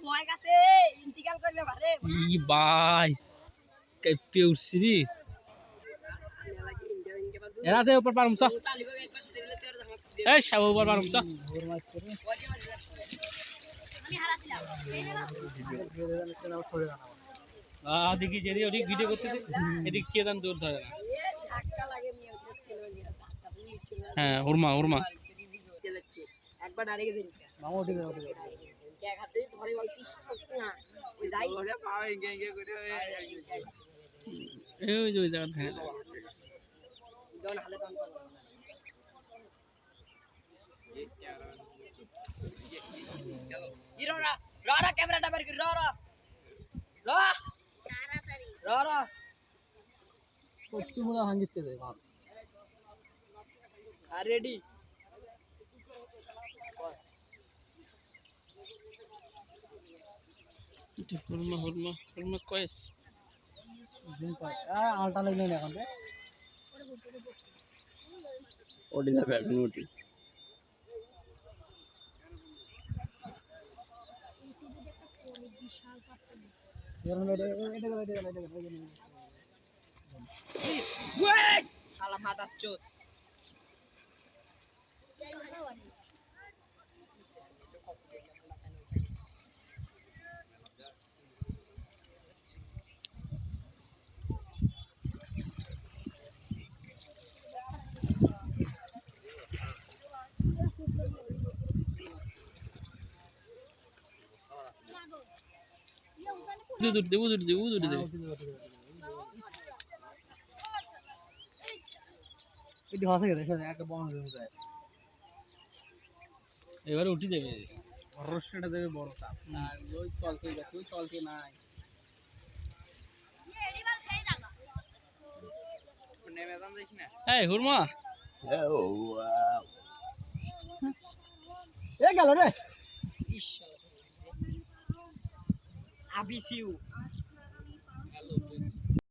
ভয় কাছে ইন্তিকাল করবে ভারে ই ভাই কাইপে উঠছি রে এরাতে উপর পারুম তো এই সব উপর পারুম তো আমি হারাছিলাম দেখি যে ওদিক ভিডিও করতে এদিক কে দান দৌড় ধরে না হ্যাঁ হুরমা হুরমা একবার দাঁড়িয়ে গেছে মামা উঠে গেল কে খাতে ধরে গল্প না ওই যাই ওরে পাও ইঙ্গে ইঙ্গে করে ওই যে ওই জায়গা হ্যাঁ জন হালে টান ইরোরা ররা ক্যামেরাটা বের কর ররা ররা তাড়াতাড়ি ররা কত মোলা ভাঙিতে দে বাপ আর রেডি হুরমা হুরমা হুরমা কয়েস দিন পর আলটা লাগলো না এখন ওডি যাবে এখন ওডি শালা মাদার চোদ এবারে উঠি দেবে রসটা দেবে বড় কাপ আর ওই চলতে যাচ্ছে ওই চলতে নাই এই হুরমা এ গেল রে আবিসিউ হ্যালো